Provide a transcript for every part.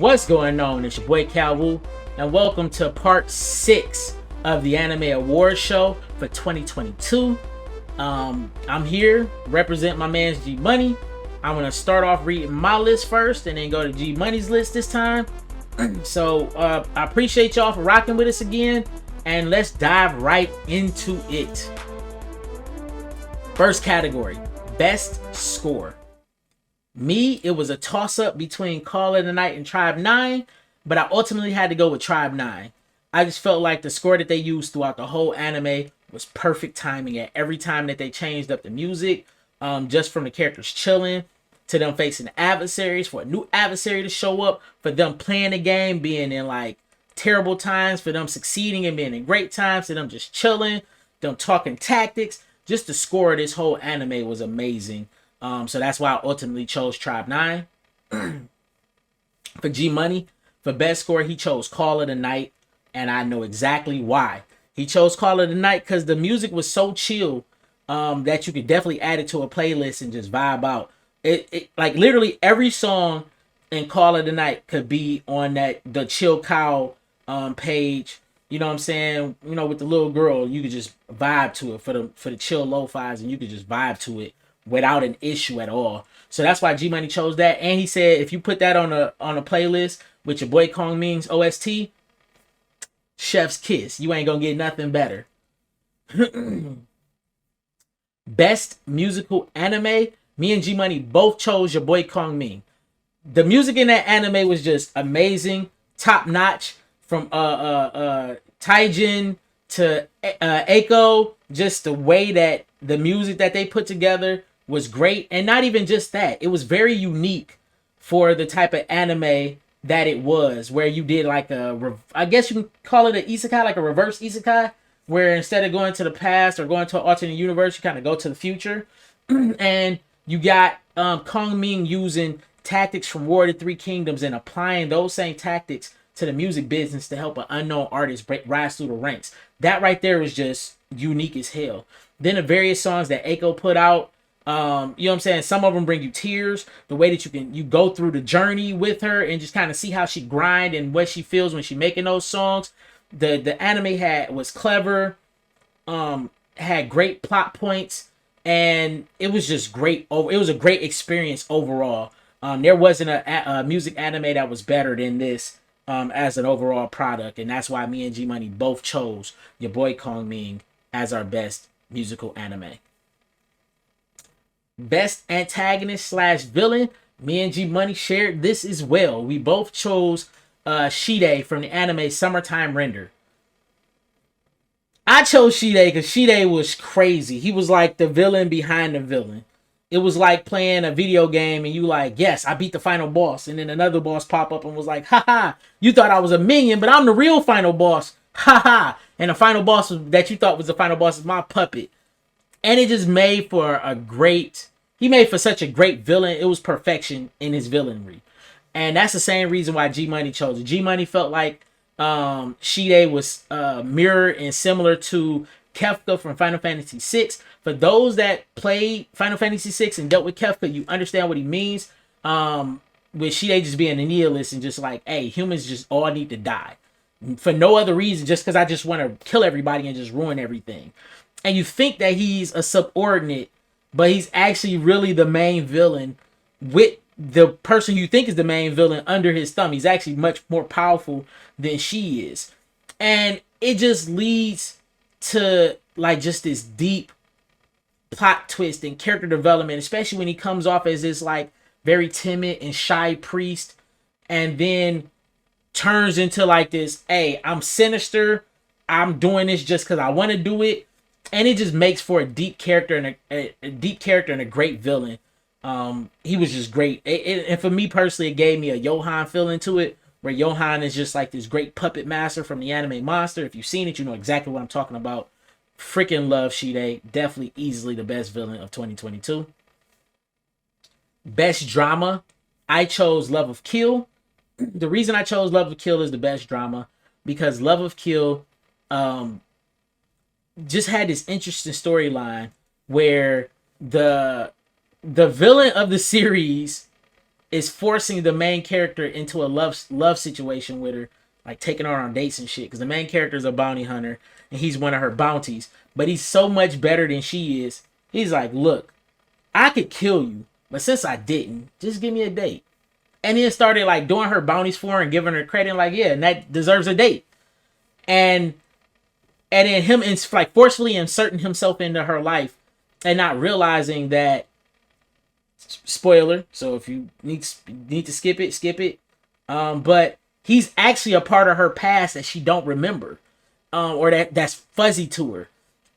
What's going on? It's your boy Calwoo, and welcome to part 6 of the Anime Awards show for 2022. I'm here represent my man's G Money. I'm gonna start off reading my list first, and then go to G Money's list this time. So I appreciate y'all for rocking with us again, and let's dive right into it. First category: Best Score. It was a toss-up between Call of the Night and Tribe 9, but I ultimately had to go with Tribe 9. I just felt like the score that they used throughout the whole anime was perfect timing at every time that they changed up the music, just from the characters chilling, to them facing adversaries, for a new adversary to show up, for them playing the game, being in like terrible times, for them succeeding and being in great times, to them just chilling, them talking tactics. Just the score of this whole anime was amazing. So that's why I ultimately chose Tribe 9. For G Money, for best score, he chose Call of the Night, and I know exactly why. He chose Call of the Night because the music was so chill that you could definitely add it to a playlist and just vibe out. It like literally every song in Call of the Night could be on the Chill Cow page. You know what I'm saying? You know, with the little girl, you could just vibe to it for the chill lo-fis, and you could just vibe to it without an issue at all. So that's why G Money chose that. And he said if you put that on a playlist with your boy Kong Ming's OST, chef's kiss. You ain't gonna get nothing better. Best musical anime. Me and G Money both chose your boy Kong Ming. The music in that anime was just amazing, top notch. From Taijin to Eiko, just the way that the music that they put together was great. And not even just that, it was very unique for the type of anime that it was, where you did like I guess you can call it an isekai, like a reverse isekai, where instead of going to the past or going to an alternate universe, you kind of go to the future. And you got Kong Ming using tactics from War of the Three Kingdoms and applying those same tactics to the music business to help an unknown artist rise through the ranks. That right there was just unique as hell. Then the various songs that Eiko put out, you know what I'm saying? Some of them bring you tears. The way that you go through the journey with her and just kind of see how she grind and what she feels when she making those songs. The anime was clever, had great plot points, and it was just great. It was a great experience overall. There wasn't a music anime that was better than this. As an overall product, and that's why me and G Money both chose your boy Kong Ming as our best musical anime. Best antagonist / villain, me and G Money shared this as well. We both chose Shide from the anime Summertime Render. I chose Shide because Shide was crazy. He was like the villain behind the villain. It was like playing a video game and you like, yes, I beat the final boss. And then another boss pop up and was like, haha, you thought I was a minion, but I'm the real final boss. Haha. And the final boss that you thought was the final boss is my puppet. And it just made for he made for such a great villain. It was perfection in his villainry. And that's the same reason why G Money chose it. G Money felt like Shide was mirrored and similar to Kefka from Final Fantasy VI. For those that played Final Fantasy VI and dealt with Kefka, you understand what he means. With Shide just being a nihilist and just like, hey, humans just all need to die. For no other reason, just because I just want to kill everybody and just ruin everything. And you think that he's a subordinate, but he's actually really the main villain with the person you think is the main villain under his thumb. He's actually much more powerful than she is. And it just leads to like just this deep plot twist and character development, especially when he comes off as this like very timid and shy priest, and then turns into like this, hey, I'm sinister, I'm doing this just because I want to do it. And it just makes for a deep character and a deep character and a great villain. He was just great. And for me personally, it gave me a Johan feeling to it, where Johan is just like this great puppet master from the anime Monster. If you've seen it, you know exactly what I'm talking about. Freaking love Shide. Definitely easily the best villain of 2022. Best drama. I chose Love of Kill. The reason I chose Love of Kill as the best drama, because Love of Kill just had this interesting storyline where the villain of the series is forcing the main character into a love situation with her, like taking her on dates and shit. Because the main character is a bounty hunter and he's one of her bounties, but he's so much better than she is. He's like, look, I could kill you, but since I didn't, just give me a date. And then started like doing her bounties for her and giving her credit, like, yeah, and that deserves a date. And then him like forcefully inserting himself into her life and not realizing that, spoiler, so if you need to skip it. But he's actually a part of her past that she don't remember, or that's fuzzy to her.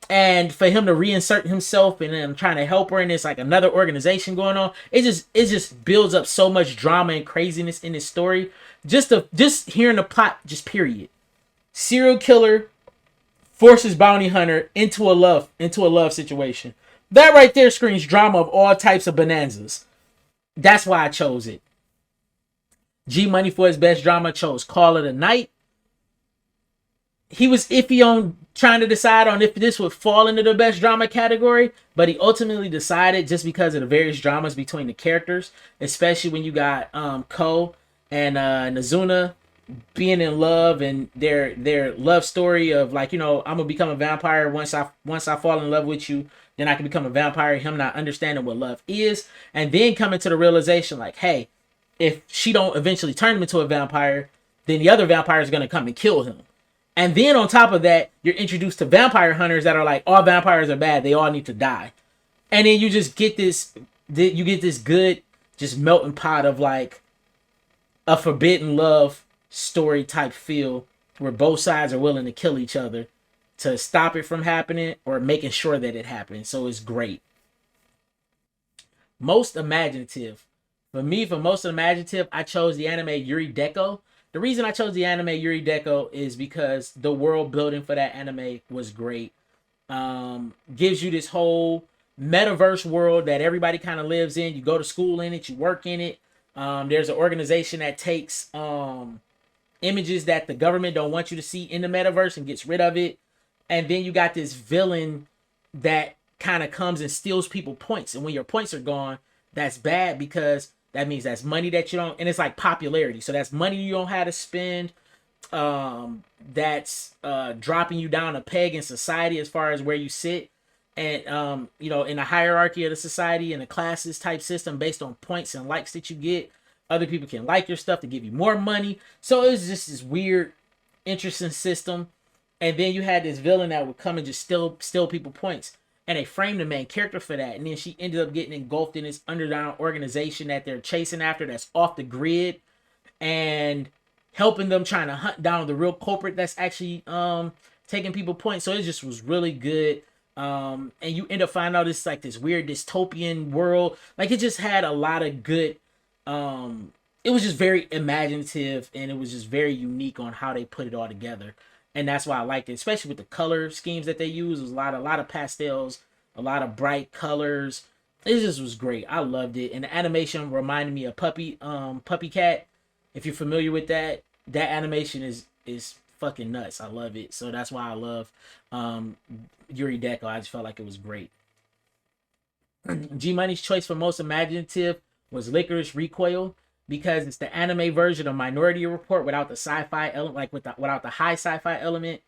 And for him to reinsert himself and then trying to help her, and it's like another organization going on. It just builds up so much drama and craziness in this story. Just hearing the plot, just period. Serial killer forces bounty hunter into a love situation. That right there screams drama of all types of bonanzas. That's why I chose it. G Money for his best drama chose Call of the Night. He was iffy on trying to decide on if this would fall into the best drama category, but he ultimately decided just because of the various dramas between the characters, especially when you got Ko and Nazuna being in love and their love story of like, I'm gonna become a vampire once I fall in love with you, then I can become a vampire. Him not understanding what love is, and then coming to the realization like, hey, if she don't eventually turn him into a vampire, then the other vampire is gonna come and kill him. And then on top of that, you're introduced to vampire hunters that are like, all vampires are bad, they all need to die. And then you just get this good just melting pot of like a forbidden love story type feel where both sides are willing to kill each other to stop it from happening or making sure that it happens. So it's great. Most imaginative. For most imaginative, I chose the anime Yuri Deko. The reason I chose the anime Yuri Deko is because the world building for that anime was great. Gives you this whole metaverse world that everybody kind of lives in. You go to school in it, you work in it. There's an organization that takes images that the government don't want you to see in the metaverse and gets rid of it. And then you got this villain that kind of comes and steals people points. And when your points are gone, that's bad because that means that's money that you don't, and it's like popularity. So that's money you don't have to spend. That's dropping you down a peg in society as far as where you sit. And, in the hierarchy of the society and the classes type system based on points and likes that you get. Other people can like your stuff to give you more money. So it's just this weird, interesting system. And then you had this villain that would come and just steal people points. And they framed the main character for that. And then she ended up getting engulfed in this underground organization that they're chasing after that's off the grid. And helping them trying to hunt down the real culprit that's actually taking people points. So it just was really good. And you end up finding out it's like this weird dystopian world. Like it just had a lot of good... it was just very imaginative. And it was just very unique on how they put it all together. And that's why I liked it, especially with the color schemes that they use. It was a lot of pastels, a lot of bright colors. It just was great. I loved it. And the animation reminded me of Puppy Cat. If you're familiar with that animation is fucking nuts. I love it. So that's why I love Yuri Deko. I just felt like it was great. G Money's choice for most imaginative was Licorice Recoil, because it's the anime version of Minority Report without the sci-fi element, like without the high sci-fi element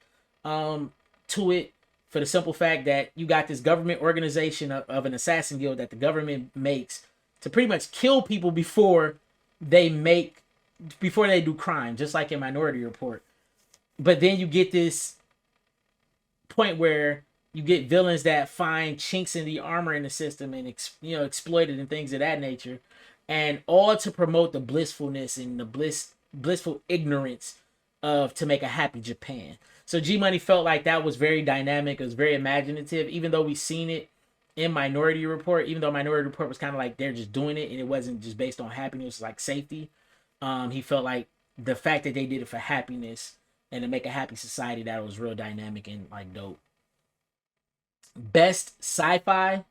to it, for the simple fact that you got this government organization of an assassin guild that the government makes to pretty much kill people before they do crime, just like in Minority Report. But then you get this point where you get villains that find chinks in the armor in the system and exploit it and things of that nature. And all to promote the blissfulness and the blissful ignorance of to make a happy Japan. So G Money felt like that was very dynamic. It was very imaginative, even though we've seen it in Minority Report. Even though Minority Report was kind of like they're just doing it and it wasn't just based on happiness, like safety. He felt like the fact that they did it for happiness and to make a happy society, that was real dynamic and like dope. Best sci-fi.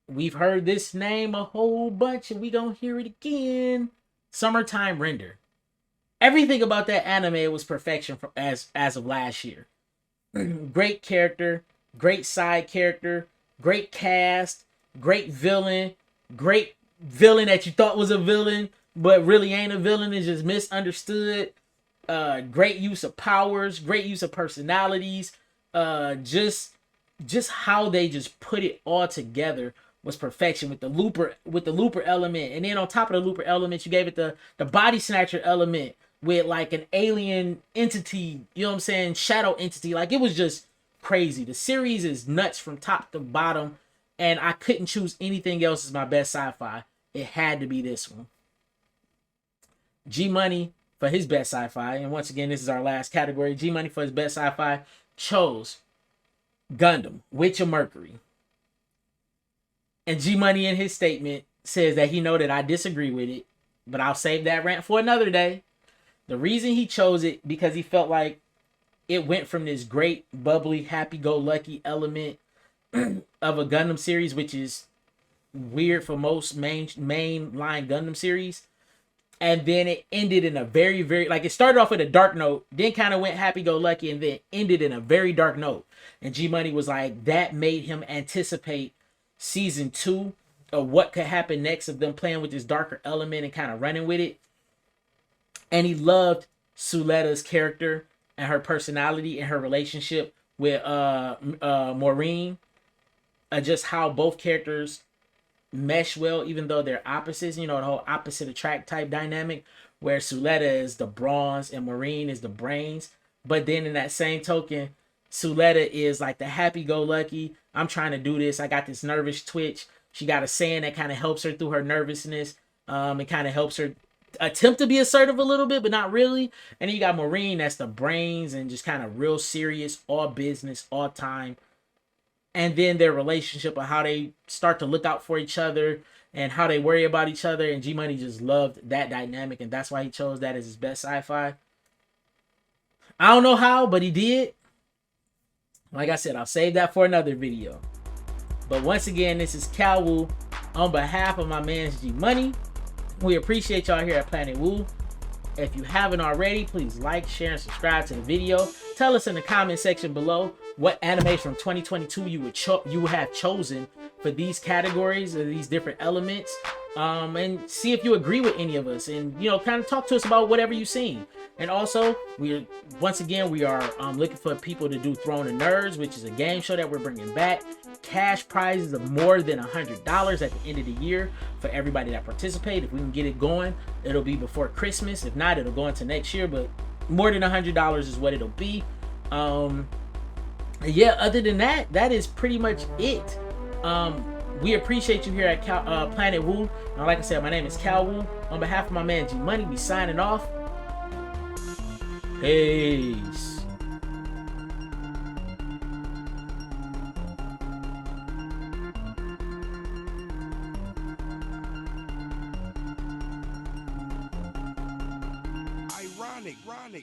We've heard this name a whole bunch and we gonna hear it again. Summertime Render. Everything about that anime was perfection as of last year. Great character, great side character, great cast, great villain, great villain that you thought was a villain, but really ain't a villain, is just misunderstood. Great use of powers, great use of personalities. Just how they just put it all together was perfection with the looper element, and then on top of the looper element, you gave it the body snatcher element with like an alien entity. You know what I'm saying? Shadow entity. Like, it was just crazy. The series is nuts from top to bottom, and I couldn't choose anything else as my best sci-fi. It had to be this one. G Money for his best sci-fi, and once again, this is our last category. G Money for his best sci-fi chose Gundam, Witch of Mercury. And G Money in his statement says that he know that I disagree with it, but I'll save that rant for another day. The reason he chose it, because he felt like it went from this great, bubbly, happy-go-lucky element of a Gundam series, which is weird for most mainline Gundam series, and then it ended in a very, very, like, it started off with a dark note, then kind of went happy-go-lucky, and then ended in a very dark note. And G Money was like, that made him anticipate season 2 of what could happen next, of them playing with this darker element and kind of running with it. And he loved Suleta's character and her personality and her relationship with Maureen. Just how both characters mesh well, even though they're opposites. You know, the whole opposite attract type dynamic, where Suleta is the bronze and Maureen is the brains. But then in that same token, Suleta is like the happy-go-lucky, I'm trying to do this, I got this nervous twitch. She got a saying that kind of helps her through her nervousness. It kind of helps her attempt to be assertive a little bit, but not really. And then you got Maureen, that's the brains and just kind of real serious, all business, all time. And then their relationship of how they start to look out for each other and how they worry about each other. And G Money just loved that dynamic, and that's why he chose that as his best sci-fi. I don't know how, but he did. Like I said, I'll save that for another video. But once again, this is Calwoo on behalf of my man G Money. We appreciate y'all here at planetwu. If you haven't already, please like, share, and subscribe to the video. Tell us in the comment section below what animes from 2022 you would have chosen for these categories or these different elements. And see if you agree with any of us, and kind of talk to us about whatever you've seen. And also, once again we are looking for people to do Throne of Nerds, which is a game show that we're bringing back. Cash prizes of more than $100 at the end of the year for everybody that participates. If we can get it going, it'll be before Christmas. If not, it'll go into next year, but more than $100 is what it'll be. Yeah, other than that, that is pretty much it. We appreciate you here at planetwu. And like I said, my name is Calwoo. On behalf of my man G Money, we signing off. Peace. Ironic.